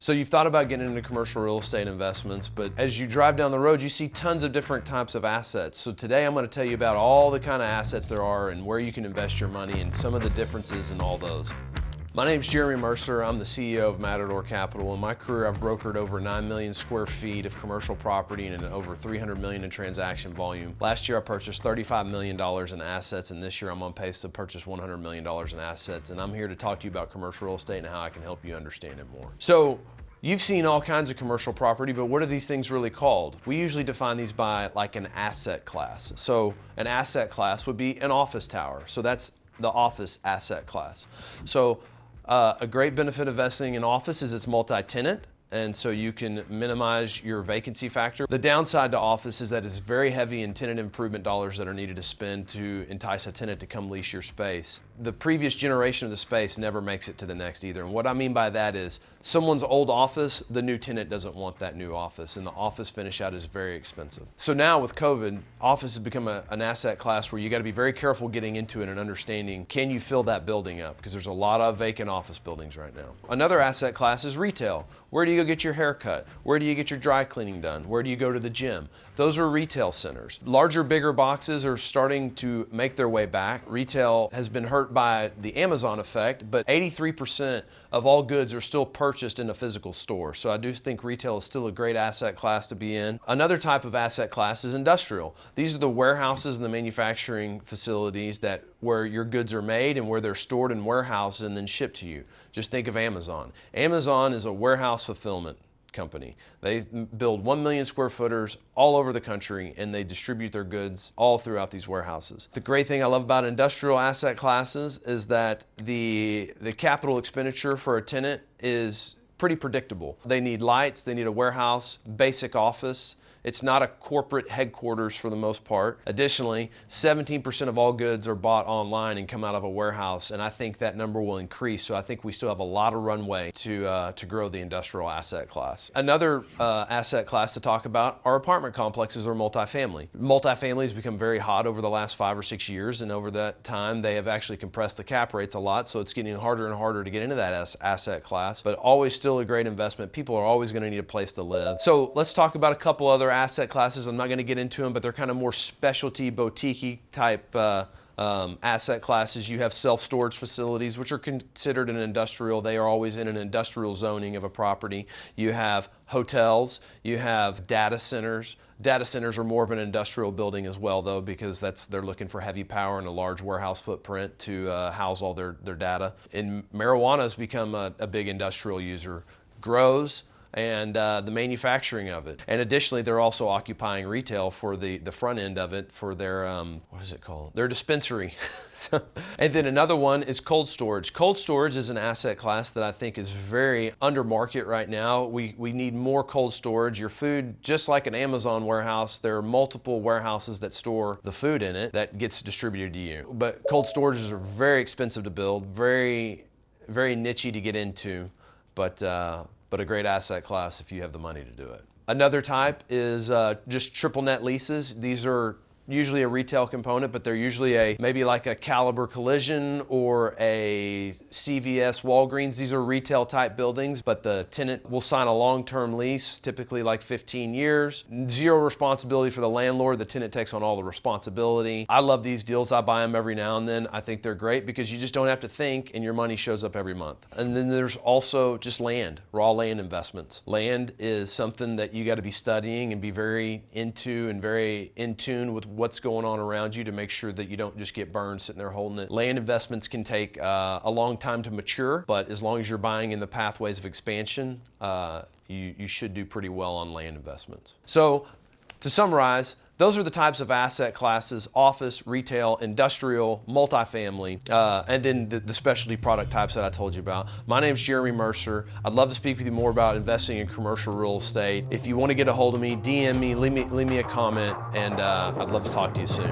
So you've thought about getting into commercial real estate investments, but as you drive down the road, you see tons of different types of assets. So today I'm going to tell you about all the kind of assets there are and where you can invest your money and some of the differences in all those. My name's Jeremy Mercer. I'm the CEO of Matador Capital. In my career, I've brokered over 9 million square feet of commercial property and over 300 million in transaction volume. Last year, I purchased $35 million in assets, and this year I'm on pace to purchase $100 million in assets. And I'm here to talk to you about commercial real estate and how I can help you understand it more. So, you've seen all kinds of commercial property, but what are these things really called? We usually define these by like an asset class. So an asset class would be an office tower. So that's the office asset class. So a great benefit of investing in office is it's multi-tenant, and so you can minimize your vacancy factor. The downside to office is that it's very heavy in tenant improvement dollars that are needed to spend to entice a tenant to come lease your space. The previous generation of the space never makes it to the next either. And what I mean by that is someone's old office, the new tenant doesn't want that new office, and the office finish out is very expensive. So now with COVID, office has become an asset class where you got to be very careful getting into it and understanding, can you fill that building up? Because there's a lot of vacant office buildings right now. Another asset class is retail. Where do you go get your hair cut? Where do you get your dry cleaning done? Where do you go to the gym? Those are retail centers. Larger, bigger boxes are starting to make their way back. Retail has been hurt by the Amazon effect, but 83% of all goods are still purchased in a physical store. So I do think retail is still a great asset class to be in. Another type of asset class is industrial. These are the warehouses and the manufacturing facilities where your goods are made and where they're stored in warehouses and then shipped to you. Just think of Amazon. Amazon is a warehouse fulfillment company. They build 1 million square footers all over the country, and they distribute their goods all throughout these warehouses. The great thing I love about industrial asset classes is that the capital expenditure for a tenant is pretty predictable. They need lights, they need a warehouse, basic office. It's not a corporate headquarters for the most part. Additionally, 17% of all goods are bought online and come out of a warehouse, and I think that number will increase. So I think we still have a lot of runway to grow the industrial asset class. Another asset class to talk about are apartment complexes or multifamily. Multifamily has become very hot over the last 5 or 6 years, and over that time they have actually compressed the cap rates a lot, so it's getting harder and harder to get into that asset class, but always still a great investment. People are always going to need a place to live. So let's talk about a couple other asset classes. I'm not going to get into them, but they're kind of more specialty, boutique type asset classes. You have self-storage facilities, which are considered an industrial. They are always in an industrial zoning of a property. You have hotels. You have data centers. Data centers are more of an industrial building as well, though, because they're looking for heavy power and a large warehouse footprint to house all their data. And marijuana has become a big industrial user. Grows, and the manufacturing of it. And additionally, they're also occupying retail for the front end of it for their, what is it called? Their dispensary. And then another one is cold storage. Cold storage is an asset class that I think is very under market right now. We need more cold storage. Your food, just like an Amazon warehouse, there are multiple warehouses that store the food in it that gets distributed to you. But cold storages are very expensive to build, very, very niche-y to get into, but a great asset class if you have the money to do it. Another type is just triple net leases. These are usually a retail component, but they're usually maybe like a Caliber Collision or a CVS Walgreens. These are retail type buildings, but the tenant will sign a long-term lease, typically like 15 years. Zero responsibility for the landlord. The tenant takes on all the responsibility. I love these deals. I buy them every now and then. I think they're great because you just don't have to think and your money shows up every month. And then there's also just land, raw land investments. Land is something that you got to be studying and be very into and very in tune with what's going on around you to make sure that you don't just get burned sitting there holding it. Land investments can take a long time to mature, but as long as you're buying in the pathways of expansion, you should do pretty well on land investments. So to summarize, those are the types of asset classes: office, retail, industrial, multifamily, and then the specialty product types that I told you about. My name's Jeremy Mercer. I'd love to speak with you more about investing in commercial real estate. If you want to get a hold of me, DM me, leave me a comment, and I'd love to talk to you soon.